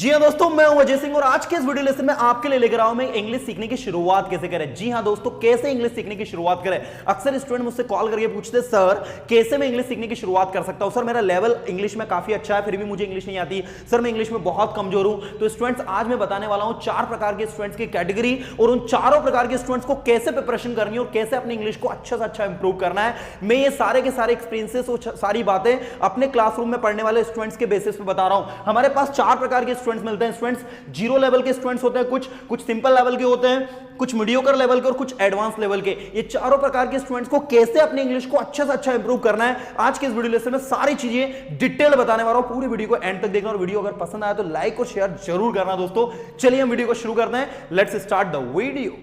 जी हाँ दोस्तों, मैं हूं अजय सिंह और आज के इस वीडियो लेसन में आपके लिए लेकर आऊं मैं इंग्लिश सीखने की शुरुआत कैसे करें। जी हाँ दोस्तों, कैसे इंग्लिश सीखने की शुरुआत करें। अक्सर स्टूडेंट मुझसे कॉल करके पूछते सर कैसे मैं इंग्लिश सीखने की शुरुआत कर सकता हूं। सर मेरा लेवल इंग्लिश में काफी अच्छा है फिर भी मुझे इंग्लिश नहीं आती। सर मैं इंग्लिश में बहुत कमजोर हूं। तो स्टूडेंट्स आज मैं बताने वाला हूं 4 प्रकार के स्टूडेंट्स की कैटेगरी और उन चारों प्रकार के स्टूडेंट्स को कैसे प्रिपरेशन करनी है और कैसे अपनी इंग्लिश को अच्छा से अच्छा इंप्रूव करना है। मैं ये सारे के सारे एक्सपीरियंसेस और सारी बातें अपने क्लासरूम में पढ़ने वाले स्टूडेंट्स के बेसिस पे बता रहा हूं। हमारे पास 4 प्रकार के स्टूडेंट्स मिलते हैं। स्टूडेंट्स जीरो लेवल के स्टूडेंट्स होते हैं, कुछ सिंपल लेवल के होते हैं, कुछ मीडियोकर लेवल के और कुछ एडवांस लेवल के। ये चारों प्रकार के स्टूडेंट्स को कैसे अपनी इंग्लिश को अच्छा से अच्छा इंप्रूव करना है, आज के इस वीडियो लेसन में सारी चीजें डिटेल बताने वाला हूं। पूरी वीडियो को एंड तक देखना और वीडियो अगर पसंद आया तो लाइक और शेयर जरूर करना दोस्तों। चलिए हम वीडियो को शुरू करते हैं। Let's start the video.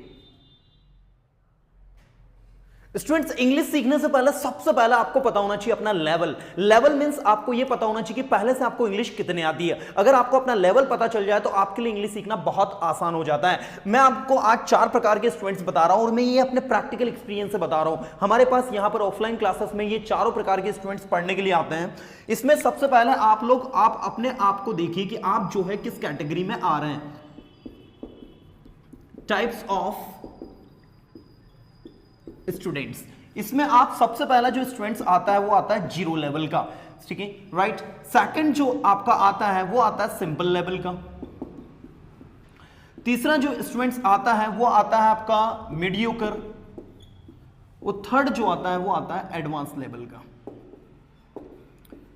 Students English सीखने से पहले सबसे पहले आपको पता होना चाहिए अपना लेवल। लेवल मींस आपको यह पता होना चाहिए कि पहले से आपको इंग्लिश कितने आती है। अगर आपको अपना लेवल पता चल जाए तो आपके लिए इंग्लिश सीखना बहुत आसान हो जाता है। मैं आपको आज 4 प्रकार के स्टूडेंट्स बता रहा हूं और मैं ये अपने प्रैक्टिकल एक्सपीरियंस से बता रहा हूं। हमारे पास यहां पर ऑफलाइन क्लासेस में ये चारों प्रकार के स्टूडेंट्स पढ़ने के लिए आते हैं। इसमें सबसे पहले आप अपने आप को देखिए कि आप जो है किस कैटेगरी में आ रहे हैं। टाइप्स ऑफ स्टूडेंट्स, इसमें आप सबसे पहला जो स्टूडेंट्स आता है वो आता है जीरो लेवल का, ठीक है, राइट। सेकंड जो आपका आता है वो आता है सिंपल लेवल का। तीसरा जो स्टूडेंट्स आता है वो आता है आपका मीडियोकर। और थर्ड जो आता है वो आता है एडवांस लेवल का।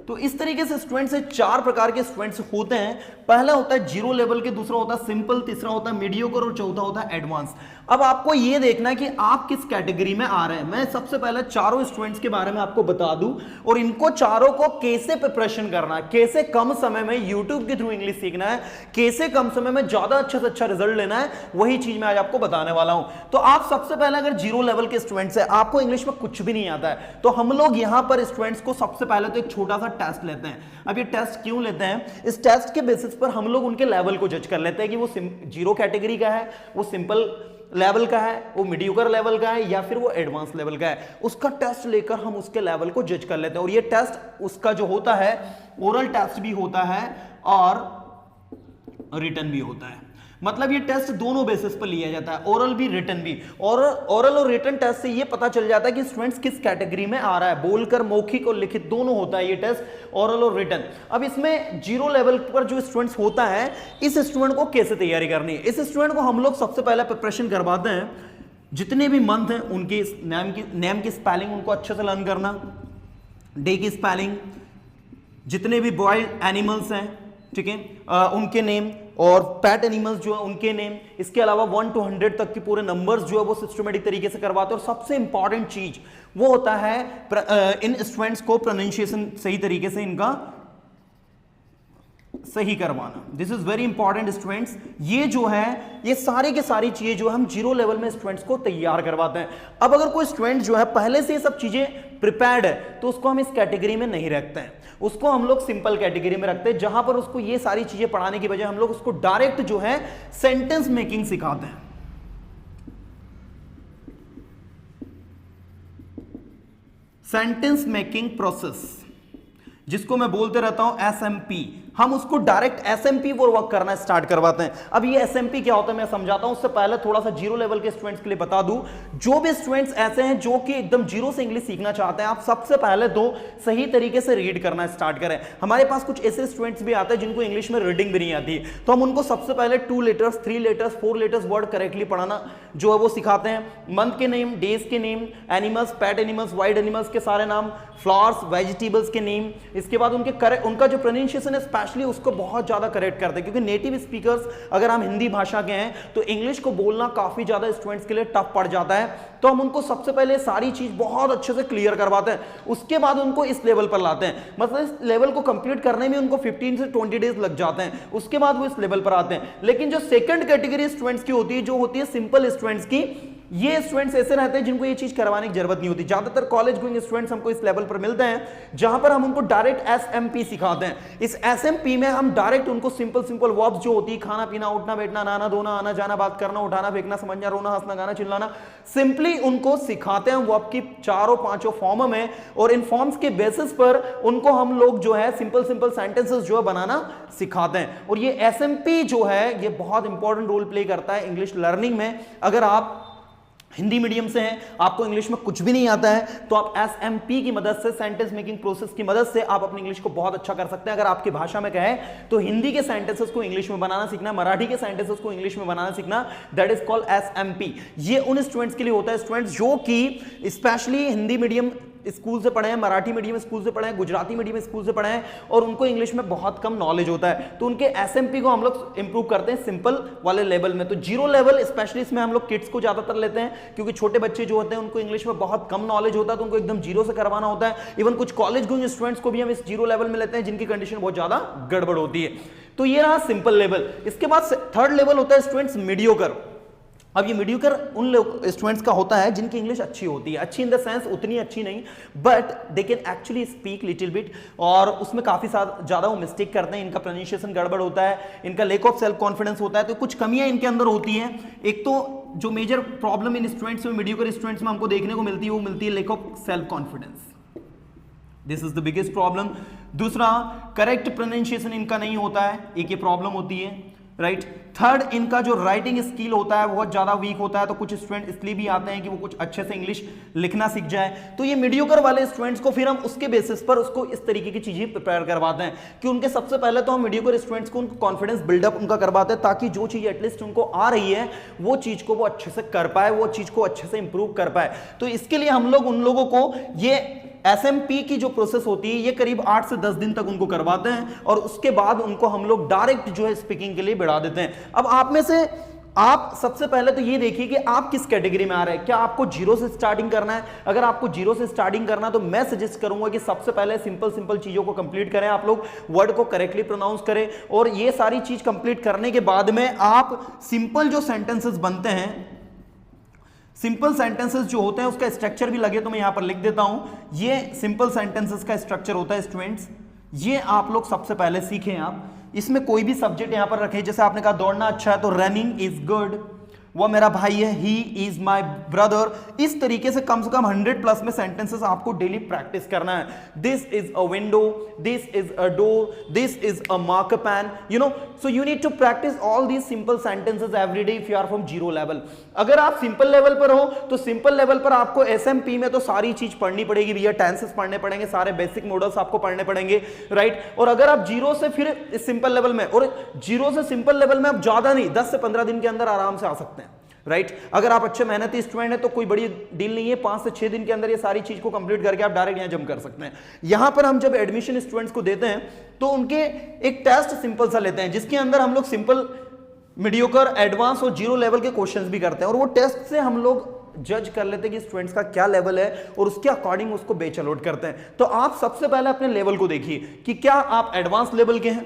तो इस तरीके से स्टूडेंट्स 4 प्रकार के स्टूडेंट्स होते हैं। पहला होता है जीरो लेवल के, दूसरा होता है सिंपल, तीसरा होता है मीडियोकर और चौथा होता है एडवांस। अब आपको यह देखना है कि आप किस कैटेगरी में आ रहे हैं। मैं सबसे पहले चारों स्टूडेंट्स के बारे में आपको बता दूं और इनको चारों को कैसे प्रिपरेशन करना है, कैसे कम समय में यूट्यूब के थ्रू इंग्लिश सीखना है, कैसे कम समय में ज्यादा अच्छे से अच्छा रिजल्ट लेना है, वही चीज मैं आज आपको बताने वाला हूं। तो आप सबसे पहले अगर जीरो लेवल के स्टूडेंट्स है, आपको इंग्लिश में कुछ भी नहीं आता है, तो हम लोग यहां पर स्टूडेंट्स को सबसे पहले तो एक छोटा सा टेस्ट लेते हैं। अब ये टेस्ट क्यों लेते हैं? इस टेस्ट के बेसिस पर हम लोग उनके लेवल को जज कर लेते हैं कि वो जीरो कैटेगरी का है, वो सिंपल लेवल का है, वो मीडियोकर लेवल का है या फिर वो एडवांस लेवल का है। उसका टेस्ट लेकर हम उसके लेवल को जज कर लेते हैं। और ये टेस्ट उसका जो होता है ओरल टेस्ट भी होता है और रिटन भी होता है। मतलब ये टेस्ट दोनों बेसिस पर लिया जाता है, ओरल भी रिटन भी। और ओरल और रिटन टेस्ट से ये पता चल जाता है कि स्टूडेंट्स किस कैटेगरी में आ रहा है। बोलकर, मौखिक और लिखित दोनों होता है ये टेस्ट, ओरल और रिटन। अब इसमें जीरो लेवल पर जो स्टूडेंट्स होता है, इस स्टूडेंट को कैसे तैयारी करनी है। इस स्टूडेंट को हम लोग सबसे पहले प्रिपरेशन करवाते हैं। जितने भी मंथ हैं उनके नेम की स्पेलिंग उनको अच्छे से लर्न करना, डे की स्पेलिंग, जितने भी वाइल्ड एनिमल्स हैं, ठीक है, उनके नेम, और पैट एनिमल्स जो है उनके नेम। इसके अलावा 1 to 100 तक के पूरे नंबर्स जो है वो सिस्टमेटिक तरीके से करवाते हैं। और सबसे इंपॉर्टेंट चीज वो होता है इन स्टूडेंट्स को प्रोनाउंसिएशन सही तरीके से इनका सही करवाना। This is very important students. ये जो है ये सारी के सारी चीजें जो हम जीरो लेवल में स्टूडेंट्स को तैयार करवाते हैं। अब अगर कोई स्टूडेंट जो है पहले से ये सब चीजें प्रिपेयर्ड है तो उसको हम इस कैटेगरी में नहीं रखते हैं, उसको हम लोग सिंपल कैटेगरी में रखते हैं, जहां पर उसको ये सारी चीजें पढ़ाने की बजाय हम लोग उसको डायरेक्ट जो है सेंटेंस मेकिंग सिखाते हैं। सेंटेंस मेकिंग प्रोसेस, जिसको मैं बोलते रहता हूं एसएमपी, हम उसको डायरेक्ट एसएमपी पर वर्क करना स्टार्ट करवाते हैं। अब ये एसएमपी क्या होता है मैं समझाता हूं। उससे पहले थोड़ा सा जीरो लेवल के स्टूडेंट्स के लिए बता दूं। जो भी स्टूडेंट्स ऐसे हैं जो कि एकदम जीरो से इंग्लिश सीखना चाहते हैं, आप सबसे पहले तो सही तरीके से रीड करना स्टार्ट करें। हमारे पास कुछ ऐसे स्टूडेंट्स भी आते हैं जिनको इंग्लिश में रीडिंग भी नहीं आती, तो हम उनको सबसे पहले 2 letters, 3 letters, 4 letters word correctly पढ़ाना जो है वो सिखाते हैं। मंथ के नेम, डेज के name, animals, PAT animals, wild animals के सारे नाम, फ्लावर्स, वेजिटेबल्स के नेम। इसके बाद उनका जो प्रोनाउंसिएशन है स्पेशली उसको बहुत ज्यादा करेक्ट करते हैं, क्योंकि नेटिव स्पीकर्स अगर हम हिंदी भाषा के हैं तो इंग्लिश को बोलना काफी ज्यादा स्टूडेंट्स के लिए टफ पड़ जाता है। तो हम उनको सबसे पहले सारी चीज बहुत अच्छे से क्लियर करवाते हैं, उसके बाद उनको इस लेवल पर लाते हैं। मतलब इस लेवल को कंप्लीट करने में उनको 15 से 20 डेज लग जाते हैं, उसके बाद वो इस लेवल पर आते हैं। लेकिन जो सेकंड कैटेगरी स्टूडेंट्स की होती है, जो होती है सिंपल स्टूडेंट्स की, ये स्टूडेंट्स ऐसे रहते हैं जिनको ये चीज करवाने की जरूरत नहीं होती। ज्यादातर कॉलेज गोइंग स्टूडेंट्स हमको इस लेवल पर मिलते हैं जहां पर हम उनको डायरेक्ट एसएमपी सिखाते हैं। इस एसएमपी में हम डायरेक्ट उनको सिंपल सिंपल वर्ब्स जो होती है, खाना पीना, उठना बैठना, नहाना धोना, आना जाना, बात करना, उठाना फेंकना, समझना, रोना, हंसना, गाना, चिल्लाना, सिंपली उनको सिखाते हैं वर्ब की चारों पांचों फॉर्म में, और इन फॉर्म्स के बेसिस पर उनको हम लोग जो है सिंपल सिंपल सेंटेंसेस जो है बनाना सिखाते हैं। और ये एसएमपी जो है ये बहुत इंपॉर्टेंट रोल प्ले करता है इंग्लिश लर्निंग में। अगर आप हिंदी मीडियम से हैं, आपको इंग्लिश में कुछ भी नहीं आता है, तो आप एसएमपी की मदद से, सेंटेंस मेकिंग प्रोसेस की मदद से आप अपनी इंग्लिश को बहुत अच्छा कर सकते हैं। अगर आपकी भाषा में कहें तो हिंदी के सेंटेंसेस को इंग्लिश में बनाना सीखना, मराठी के सेंटेंसेस को इंग्लिश में बनाना सीखना, दैट इज कॉल्ड एसएमपी। ये उन स्टूडेंट्स के लिए होता है, स्टूडेंट्स जो कि स्पेशली हिंदी मीडियम स्कूल से पढ़े हैं, मराठी मीडियम स्कूल से पढ़े हैं, गुजराती मीडियम स्कूल से पढ़े हैं, और उनको इंग्लिश में बहुत कम नॉलेज होता है, तो उनके एसएमपी को हम लोग इंप्रूव करते हैं सिंपल वाले लेवल में। तो जीरो लेवल स्पेशली इसमें हम लोग किड्स को ज्यादातर लेते हैं, क्योंकि छोटे बच्चे जो होते हैं उनको इंग्लिश में बहुत कम नॉलेज होता है, तो उनको एकदम जीरो से करवाना होता है। इवन कुछ कॉलेज गोइंग स्टूडेंट्स को भी हम इस जीरो लेवल में लेते हैं जिनकी कंडीशन बहुत ज्यादा गड़बड़ होती है। तो ये रहा सिंपल लेवल। इसके बाद थर्ड लेवल होता है स्टूडेंट्स मीडियोकर। अब ये मीडियोकर उन स्टूडेंट्स का होता है जिनकी इंग्लिश अच्छी होती है, अच्छी इन द सेंस उतनी अच्छी नहीं, but they can actually speak little bit, और उसमें काफी ज्यादा वो मिस्टेक करते हैं, इनका प्रोनाउंसिएशन गड़बड़ होता है, इनका लैक ऑफ सेल्फ कॉन्फिडेंस होता है, तो कुछ कमियां इनके अंदर होती हैं। एक तो जो मेजर प्रॉब्लम इन स्टूडेंट्स में, मीडियोकर स्टूडेंट्स में हमको देखने को मिलती है, वो मिलती है lack of self confidence. This is the biggest problem. दूसरा, करेक्ट प्रोनाउंसिएशन इनका नहीं होता है, एक ये प्रॉब्लम होती है, राइट। थर्ड, इनका जो राइटिंग स्किल होता है बहुत ज्यादा वीक होता है, तो कुछ स्टूडेंट इसलिए भी आते हैं कि वो कुछ अच्छे से इंग्लिश लिखना सीख जाए। तो ये मीडियोकर वाले स्टूडेंट्स को फिर हम उसके बेसिस पर उसको इस तरीके की चीजें प्रिपेयर करवाते हैं कि उनके सबसे पहले तो हम मीडियोकर स्टूडेंट्स को उनको कॉन्फिडेंस बिल्डअप उनका करवाते हैं, ताकि जो चीज एटलीस्ट उनको आ रही है वो चीज को वो अच्छे से कर पाए, वो चीज को अच्छे से इंप्रूव कर पाए। तो इसके लिए हम लोग उन लोगों को ये एसएमपी की जो प्रोसेस होती है ये करीब 8 से 10 दिन तक उनको करवाते हैं, और उसके बाद उनको हम लोग डायरेक्ट जो है स्पीकिंग के लिए बढ़ा देते हैं। अब आप में से आप सबसे पहले तो ये देखिए कि आप किस कैटेगरी में आ रहे हैं। क्या आपको जीरो से स्टार्टिंग करना है? अगर आपको जीरो से स्टार्टिंग करना है तो मैं सजेस्ट करूंगा कि सबसे पहले सिंपल चीजों को कंप्लीट करें, आप लोग वर्ड को करेक्टली प्रोनाउंस करें, और ये सारी चीज कंप्लीट करने के बाद में आप सिंपल जो सेंटेंसेस बनते हैं, सिंपल सेंटेंसेस जो होते हैं उसका स्ट्रक्चर भी लगे तो मैं यहां पर लिख देता हूं। ये सिंपल सेंटेंसेस का स्ट्रक्चर होता है स्टूडेंट्स, ये आप लोग सबसे पहले सीखें। आप इसमें कोई भी सब्जेक्ट यहां पर रखें, जैसे आपने कहा दौड़ना अच्छा है तो रनिंग इज गुड, वो मेरा भाई है, ही इज माई ब्रदर। इस तरीके से कम 100 प्लस में सेंटेंसेस आपको डेली प्रैक्टिस करना है। This is a window, this is a door, this is a marker pen, you know, so you need to practice all these simple sentences every day if you are from zero level. अगर आप simple level पर हो तो simple level पर आपको SMP में तो सारी चीज पढ़नी पड़ेगी भैया, टेंसेस पढ़ने पड़ेंगे, सारे बेसिक मॉडल्स आपको पढ़ने पड़ेंगे, राइट। और अगर आप जीरो से फिर इस सिंपल लेवल में, और जीरो से सिंपल लेवल में आप ज्यादा नहीं 10 से 15 दिन के अंदर आराम से आ सकते हैं, राइट। अगर आप अच्छे मेहनती स्टूडेंट है तो कोई बड़ी डील नहीं है, 5 से 6 दिन के अंदर ये सारी चीज को कंप्लीट करके आप डायरेक्ट यहां जंप कर सकते हैं। यहां पर हम जब एडमिशन स्टूडेंट्स को देते हैं तो उनके एक टेस्ट सिंपल सा लेते हैं, जिसके अंदर हम लोग सिंपल, मीडियोकर, एडवांस और जीरो लेवल के क्वेश्चंस भी करते हैं, और वो टेस्ट से हम लोग जज कर लेते हैं कि स्टूडेंट्स का क्या लेवल है और उसके अकॉर्डिंग उसको बेच अलॉट करते हैं। तो आप सबसे पहले अपने लेवल को देखिए कि क्या आप एडवांस लेवल के हैं।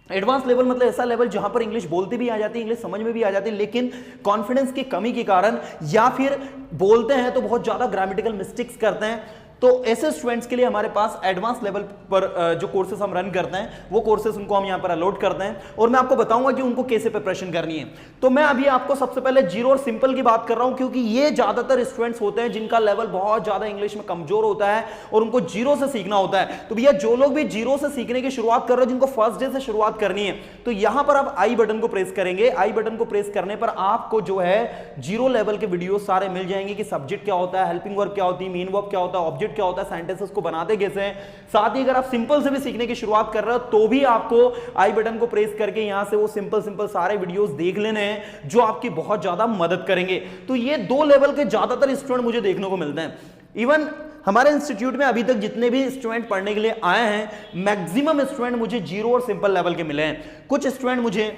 एडवांस लेवल मतलब ऐसा लेवल जहां पर इंग्लिश बोलते भी आ जाती है, इंग्लिश समझ में भी आ जाती है, लेकिन कॉन्फिडेंस की कमी के कारण या फिर बोलते हैं तो बहुत ज्यादा ग्रामेटिकल मिस्टेक्स करते हैं, तो ऐसे स्टूडेंट्स के लिए हमारे पास एडवांस लेवल पर जो कोर्सेज हम रन करते हैं वो कोर्सेज उनको हम यहां पर अलॉट करते हैं, और मैं आपको बताऊंगा कि उनको कैसे प्रिपरेशन करनी है। तो मैं अभी आपको सबसे पहले जीरो और सिंपल की बात कर रहा हूं, क्योंकि ये ज्यादातर स्टूडेंट्स होते हैं जिनका लेवल बहुत ज्यादा इंग्लिश में कमजोर होता है और उनको जीरो से सीखना होता है। तो भैया जो लोग भी जीरो से सीखने की शुरुआत कर रहे हो, जिनको फर्स्ट डे से शुरुआत करनी है, तो यहां पर आप आई बटन को प्रेस करेंगे। आई बटन को प्रेस करने पर आपको जो है जीरो लेवल के वीडियो सारे मिल जाएंगे कि सब्जेक्ट क्या होता है, हेल्पिंग वर्ब क्या होती है, मेन वर्ब क्या होता है, ऑब्जेक्ट क्या होता है, सेंटेंसेस को बनाते कैसे हैं। साथ ही अगर आप सिंपल से भी सीखने की शुरुआत कर रहे हो तो भी आपको आई बटन को प्रेस करके यहां से वो सिंपल सारे वीडियोस देख लेने हैं जो आपकी बहुत ज्यादा मदद करेंगे। तो ये 2 लेवल के ज्यादातर स्टूडेंट मुझे देखने को मिलते हैं। इवन हमारे इंस्टीट्यूट में अभी तक जितने भी स्टूडेंट पढ़ने के लिए आए हैं, मैक्सिमम स्टूडेंट मुझे जीरो और सिंपल लेवल के मिले हैं। कुछ स्टूडेंट मुझे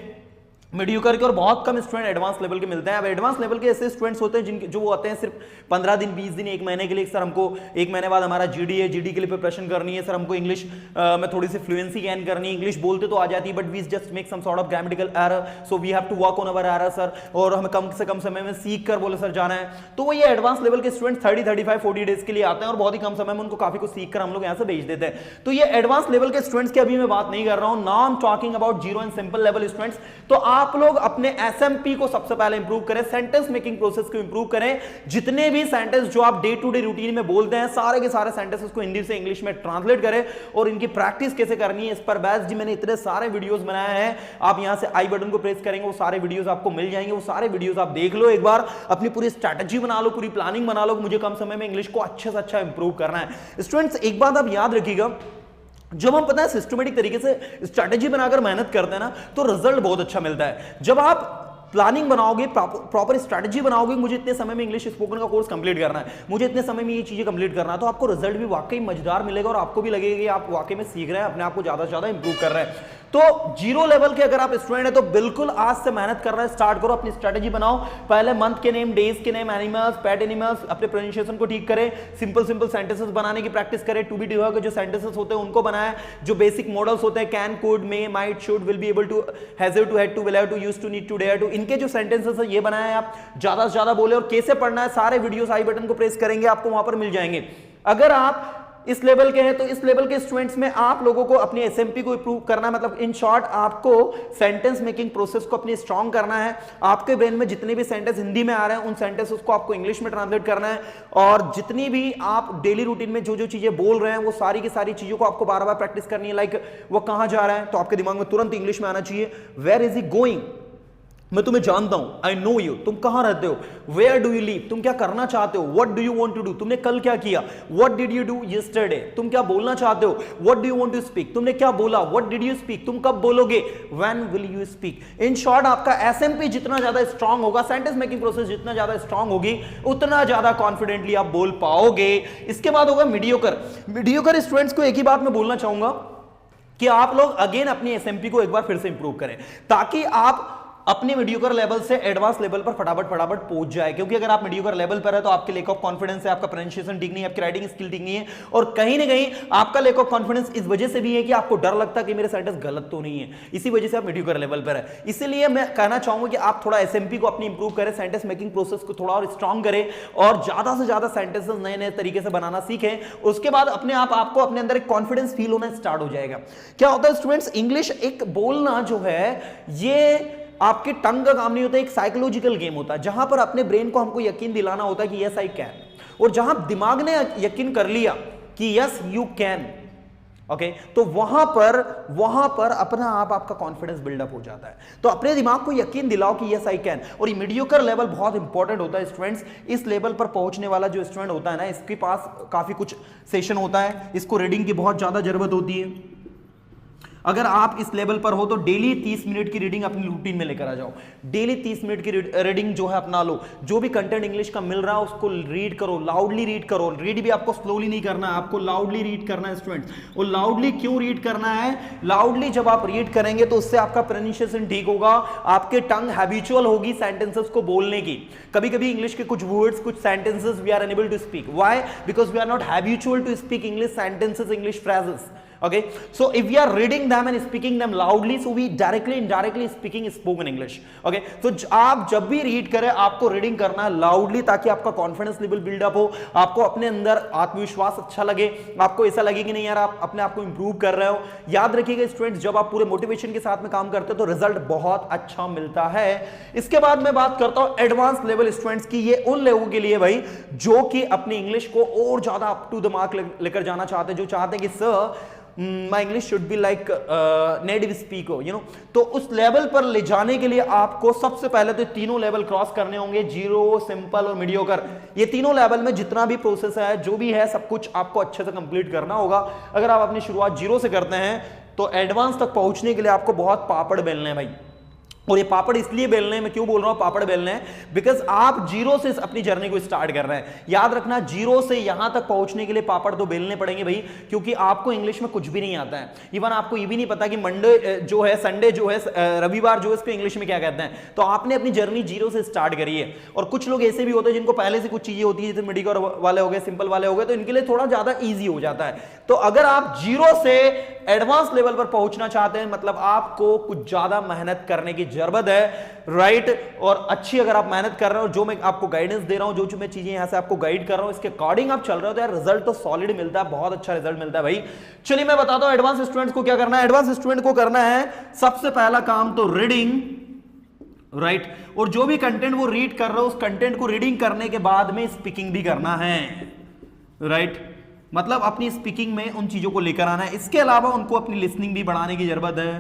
मीडियोकर के और बहुत कम स्टूडेंट एडवांस लेवल के मिलते हैं। अब एडवांस लेवल के ऐसे स्टूडेंट्स होते हैं जिनके जो वो आते हैं सिर्फ 15 दिन 20 दिन 1 महीने के लिए, सर हमको 1 महीने बाद हमारा जीडी है, जीडी के लिए प्रिपरेशन करनी है, सर हमको इंग्लिश में थोड़ी सी फ्लुएंसी गेन करनी है, इंग्लिश बोलते तो आ जाती है but we just make some sort of grammatical error, so we have to work on our error sir, और हमें कम से कम समय में सीख कर बोले सर जाना है। तो वो ये एडवांस लेवल के स्टूडेंट 30 35 40 डेज के लिए आते हैं और बहुत ही कम समय में उनको काफी कुछ सीख कर हम लोग यहाँ से भेज देते हैं। तो ये एडवांस लेवल के स्टूडेंट्स की अभी मैं बात नहीं कर रहा हूं, now I am talking about zero and simple level students. तो आप लोग अपने एसएमपी को सबसे पहले इंप्रूव करें, सेंटेंस मेकिंग प्रोसेस को इंप्रूव करें। जितने भी सेंटेंस जो आप डे टू डे रूटीन में बोलते हैं सारे के सारे सेंटेंसेस को हिंदी से इंग्लिश में ट्रांसलेट करें और इनकी प्रैक्टिस कैसे करनी है इस पर बैच जी मैंने इतने सारे वीडियोस बनाए हैं। आप यहां से आई बटन को प्रेस करेंगे वो सारे वीडियोस आपको मिल जाएंगे, वो सारे वीडियोस आप देख लो एक बार, अपनी पूरी स्ट्रैटेजी बना लो, पूरी प्लानिंग बना लो, मुझे कम समय में इंग्लिश को अच्छे से अच्छा इंप्रूव करना है। स्टूडेंट्स एक बात आप याद रखिएगा, जब हम पता है सिस्टमेटिक तरीके से स्ट्रैटेजी बनाकर मेहनत करते हैं ना तो रिजल्ट बहुत अच्छा मिलता है। जब आप प्लानिंग बनाओगे, प्रॉपर स्ट्रैटेजी बनाओगे, मुझे इतने समय में इंग्लिश स्पोकन का कोर्स कंप्लीट करना है, मुझे इतने समय में ये चीजें कंप्लीट करना है, तो आपको रिजल्ट भी वाकई मजेदार मिलेगा और आपको भी लगेगा कि आप वाकई में सीख रहे हैं, अपने आप को ज्यादा से ज्यादा इंप्रूव कर रहे हैं। तो जीरो लेवल के अगर आप स्टूडेंट है तो बिल्कुल आज से मेहनत करना स्टार्ट करो, अपनी स्ट्रैटेजी बनाओ। पहले मंथ के नेम, डेज के नेम, एनिमल्स, पेट एनिमल्स, अपने प्रोनाउंसिएशन को ठीक करें, सिंपल सिंपल सेंटेंसेस बनाने की प्रैक्टिस करें, टू बी टू हैव के जो सेंटेंसेस होते हैं उनको बनाएं, जो बेसिक मॉडल्स होते हैं can, could, may, might, should, will be able to, has to, had to, will have to, used to, need to, dare to, इनके जो सेंटेंसेस है ये बनाएं आप, ज्यादा से ज्यादा बोले। और कैसे पढ़ना है सारे वीडियोस आई बटन को प्रेस करेंगे आपको वहां पर मिल जाएंगे। अगर आप इस लेवल के हैं तो इस लेवल के स्टूडेंट्स में आप लोगों को अपनी एसएमपी को इंप्रूव करना है, मतलब इन शॉर्ट आपको सेंटेंस मेकिंग प्रोसेस को अपनी स्ट्रांग करना है। आपके ब्रेन में जितने भी सेंटेंस हिंदी में आ रहे हैं उन सेंटेंसेस को आपको इंग्लिश में ट्रांसलेट करना है, और जितनी भी आप डेली रूटीन में जो जो चीजें बोल रहे हैं वो सारी की सारी चीजों को आपको बार बार प्रैक्टिस करनी है। लाइक वो कहां जा रहा है तो आपके दिमाग में तुरंत इंग्लिश में आना चाहिए, वेयर इज ही गोइंग, मैं तुम्हें जानता हूं, आई नो यू, तुम कहां रहते हो, वेयर डू यू लिव, तुम क्या करना चाहते हो, what do you want to do, तुमने कल क्या किया, what did you do yesterday, तुम क्या बोलना चाहते हो, what do you want to speak, तुमने क्या बोला, व्हाट डिड यू स्पीक, तुम कब बोलोगे, when will you speak. In short आपका एसएमपी जितना ज्यादा स्ट्रांग होगा, सेंटेंस मेकिंग प्रोसेस जितना ज्यादा स्ट्रांग होगी, उतना ज्यादा कॉन्फिडेंटली आप बोल पाओगे। इसके बाद होगा मीडियोकर। मीडियोकर स्टूडेंट्स को एक ही बात मैं बोलना चाहूंगा कि आप लोग अगेन अपनी एसएमपी को एक बार फिर से इंप्रूव करें, ताकि आप अपने मीडियोकर लेवल से एडवांस लेवल पर फटाफट पहुंच जाए। क्योंकि अगर आप मीडियोकर लेवल पर है तो आपके लेक ऑफ कॉन्फिडेंस है, आपका प्रोनाउंसिएशन ठीक नहीं है, आपकी राइटिंग स्किल ठीक नहीं है, और कहीं ना कहीं आपका लेक ऑफ कॉन्फिडेंस इस वजह से भी है कि आपको डर लगता है कि मेरे सेंटेंस गलत तो नहीं है, इसी वजह से आप मीडियोकर लेवल पर है। इसलिए मैं कहना चाहूंगा कि आप थोड़ा एसएमपी को अपनी इंप्रूव करें, सेंटेंस मेकिंग प्रोसेस को थोड़ा और स्ट्रांग करें, और ज्यादा से ज्यादा सेंटेंसेस नए नए तरीके से बनाना सीखें। उसके बाद अपने आप आपको अपने अंदर एक कॉन्फिडेंस फील होना स्टार्ट हो जाएगा। क्या होता है स्टूडेंट्स, इंग्लिश एक बोलना जो है ये आपके टंग का काम नहीं होता, एक साइकोलॉजिकल गेम होता है, जहां पर अपने ब्रेन को हमको यकीन दिलाना होता है कि यस आई कैन, और जहां दिमाग ने यकीन कर लिया कि यस यू कैन, ओके, तो वहां पर अपना आप आपका कॉन्फिडेंस बिल्डअप हो जाता है। तो अपने दिमाग को यकीन दिलाओ कि यस आई कैन। और ये मीडियोकर लेवल बहुत इंपॉर्टेंट होता है स्टूडेंट्स। इस लेवल पर पहुंचने वाला जो स्टूडेंट होता है ना, इसके पास काफी कुछ सेशन होता है, इसको रीडिंग की बहुत ज्यादा जरूरत होती है। अगर आप इस लेवल पर हो तो डेली 30 मिनट की रीडिंग अपनी रूटीन में लेकर आ जाओ। डेली 30 मिनट की रीडिंग जो है अपना लो, जो भी कंटेंट इंग्लिश का मिल रहा है उसको रीड करो, लाउडली रीड करो। रीड भी आपको स्लोली नहीं करना है, आपको लाउडली रीड करना है स्टूडेंट्स। और लाउडली क्यों रीड करना है, लाउडली जब आप रीड करेंगे तो उससे आपका प्रोनाउंसिएशन ठीक होगा, आपके टंग हैबिचुअल होगी सेंटेंसेस को बोलने की। कभी कभी इंग्लिश के कुछ वर्ड्स, कुछ sentences we are unable to speak, why, because we are not habitual to speak English sentences, English phrases. Okay, so if we are reading them and speaking them loudly, so we directly indirectly speaking spoken English. Okay, so आप जब भी read करें आपको reading करना है loudly, ताकि आपका confidence level buildup हो, आपको अपने अंदर आत्मविश्वास अच्छा लगे, आपको ऐसा लगे कि नहीं यार आप अपने आप को इंप्रूव कर रहे हो। याद रखिएगा स्टूडेंट्स, जब आप पूरे मोटिवेशन के साथ में काम करते हो तो रिजल्ट बहुत अच्छा मिलता है। इसके बाद मैं बात करता हूं एडवांस लेवल स्टूडेंट्स की। ये उन लोगों के लिए भाई जो कि अपनी इंग्लिश को और ज्यादा अप टू द मार्क लेकर जाना चाहते हैं, जो चाहते हैं कि sir my English should be like native speaker, you know. तो उस लेवल पर ले जाने के लिए आपको सबसे पहले तो तीनों लेवल क्रॉस करने होंगे, जीरो, सिंपल और मीडियोकर। ये तीनों लेवल में जितना भी प्रोसेस है, जो भी है, सब कुछ आपको अच्छे से कंप्लीट करना होगा। अगर आप अपनी शुरुआत जीरो से करते हैं तो एडवांस तक पहुंचने के लिए आपको बहुत पापड़ बेलने हैं भाई। और ये पापड़ इसलिए बेलने हैं, मैं क्यों बोल रहा हूं पापड़ बेलने हैं, बिकॉज आप जीरो से अपनी जर्नी को स्टार्ट कर रहे हैं। याद रखना, जीरो से यहां तक पहुंचने के लिए पापड़ तो बेलने पड़ेंगे भाई, क्योंकि आपको इंग्लिश में कुछ भी नहीं आता है। इवन आपको ये भी नहीं पता कि मंडे जो है, संडे जो है, रविवार जो है, इसको इंग्लिश में क्या कहते हैं। तो आपने अपनी जर्नी जीरो से स्टार्ट करी है। और कुछ लोग ऐसे भी होते हैं जिनको पहले से कुछ चीजें होती है, जैसे मेडिकल वाले हो गए, सिंपल वाले हो गए, तो इनके लिए थोड़ा ज्यादा ईजी हो जाता है। तो अगर आप जीरो से एडवांस लेवल पर पहुंचना चाहते हैं, मतलब आपको कुछ ज्यादा मेहनत करने की जरूरत है, राइट। और अच्छी अगर आप मेहनत कर रहे हो, जो मैं आपको गाइडेंस दे रहा हूं, जो मैं चीजें यहां से आपको गाइड कर रहा हूं, इसके अकॉर्डिंग आप चल रहे हो, तो यार रिजल्ट तो सॉलिड मिलता है, बहुत अच्छा रिजल्ट मिलता है भाई। चलिए मैं बताता हूं एडवांस स्टूडेंट्स को क्या करना है। एडवांस स्टूडेंट को करना है सबसे पहला काम तो रीडिंग, राइट। और जो भी कंटेंट वो रीड कर रहे हो, उस कंटेंट को रीडिंग करने के बाद में स्पीकिंग भी करना है, राइट। मतलब अपनी स्पीकिंग में उन चीजों को लेकर आना है। इसके अलावा उनको अपनी लिसनिंग भी बढ़ाने की जरूरत है,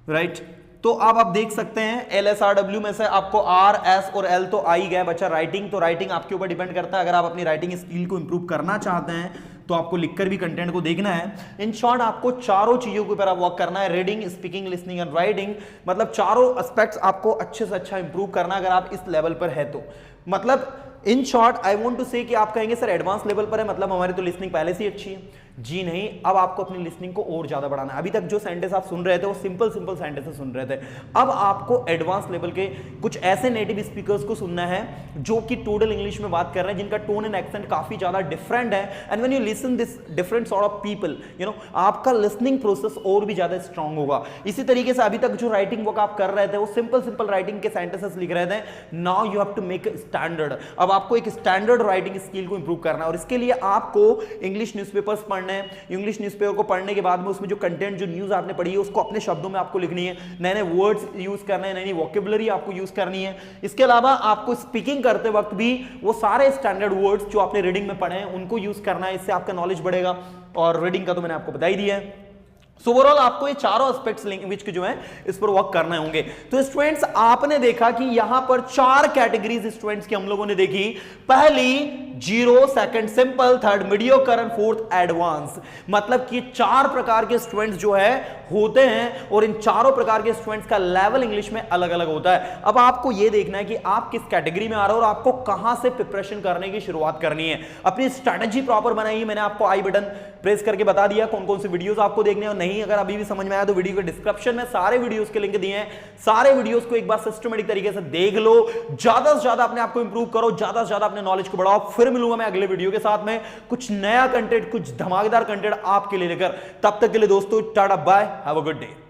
राइट। तो अब आप देख सकते हैं LSRW में से आपको R, S और L तो आ ही गया, बच्चा राइटिंग। तो राइटिंग आपके ऊपर डिपेंड करता है। अगर आप अपनी राइटिंग स्किल को इंप्रूव करना चाहते हैं तो आपको लिखकर भी कंटेंट को देखना है। इन शॉर्ट आपको चारों चीजों के ऊपर वर्क करना है, reading, speaking, listening and writing. मतलब चारों एस्पेक्ट्स आपको अच्छे से अच्छा इंप्रूव करना अगर आप इस लेवल पर है तो। मतलब in short I want to say कि आप कहेंगे सर एडवांस लेवल पर है, मतलब हमारी तो लिसनिंग पहले से ही अच्छी है। जी नहीं, अब आपको अपनी लिसनिंग को और ज्यादा बढ़ाना है। अभी तक जो सेंटेंस आप सुन रहे थे वो सिंपल सेंटेंस सुन रहे थे। अब आपको एडवांस लेवल के कुछ ऐसे नेटिव स्पीकर्स को सुनना है जो कि टोटल इंग्लिश में बात कर रहे हैं, जिनका टोन एंड एक्सेंट काफी ज्यादा डिफरेंट है। And when you listen this different sort of people, you know, आपका लिसनिंग प्रोसेस और भी ज्यादा स्ट्रांग होगा। इसी तरीके से अभी तक जो राइटिंग वर्क आप कर रहे थे वो सिंपल राइटिंग के सेंटेंसेस लिख रहे थे। Now you have to make standard. अब आपको एक स्टैंडर्ड राइटिंग स्किल को इंप्रूव करना है, और इसके लिए आपको इंग्लिश न्यूज़पेपर्स पढ़ने हैं। इंग्लिश न्यूज़पेपर को पढ़ने के बाद में उसमें जो कंटेंट, जो न्यूज़ आपने पढ़ी है, उसको अपने शब्दों में आपको लिखनी है। नए नए वर्ड्स यूज करने हैं, नई नई वोकेबुलरी आपको यूज करनी है। इसके अलावा आपको स्पीकिंग करते वक्त भी वो सारे स्टैंडर्ड वर्ड्स जो आपने रीडिंग में पढ़े हैं उनको यूज करना है। इससे आपका नॉलेज बढ़ेगा। और रीडिंग का तो मैंने आपको बता ही दिया है। सो ओवरऑल आपको ये चारों एस्पेक्ट्स लैंग्वेज के जो है इस पर वर्क करने होंगे। तो स्टूडेंट्स आपने देखा कि यहां पर 4 कैटेगरीज स्टूडेंट्स की हम लोगों ने देखी। पहली zero, second simple, third mediocre and fourth advance. मतलब कि 4 प्रकार के स्टूडेंट्स जो है होते हैं, और इन चारों प्रकार के स्टूडेंट्स का लेवल इंग्लिश में अलग अलग होता है। अब आपको यह देखना है कि आप किस कैटेगरी में आ रहे हो और आपको कहां से प्रिपरेशन करने की शुरुआत करनी है। अपनी स्ट्रेटेजी प्रॉपर बनाइए। मैंने आपको आई बटन प्रेस करके बता दिया कौन कौन सी वीडियोस आपको देखने हैं, और नहीं अगर अभी भी समझ में आया तो वीडियो के डिस्क्रिप्शन में सारे वीडियोस के लिंक दिए हैं। सारे वीडियोस को एक बार सिस्टमेटिक तरीके से देख लो। ज्यादा से ज्यादा अपने आप को इंप्रूव करो, ज्यादा से ज्यादा अपने नॉलेज को बढ़ाओ। फिर मिलूंगा मैं अगले वीडियो के साथ में कुछ नया कंटेंट, कुछ धमाकेदार कंटेंट आपके लिए लेकर। तब तक के लिए दोस्तों tata bye, have a good day.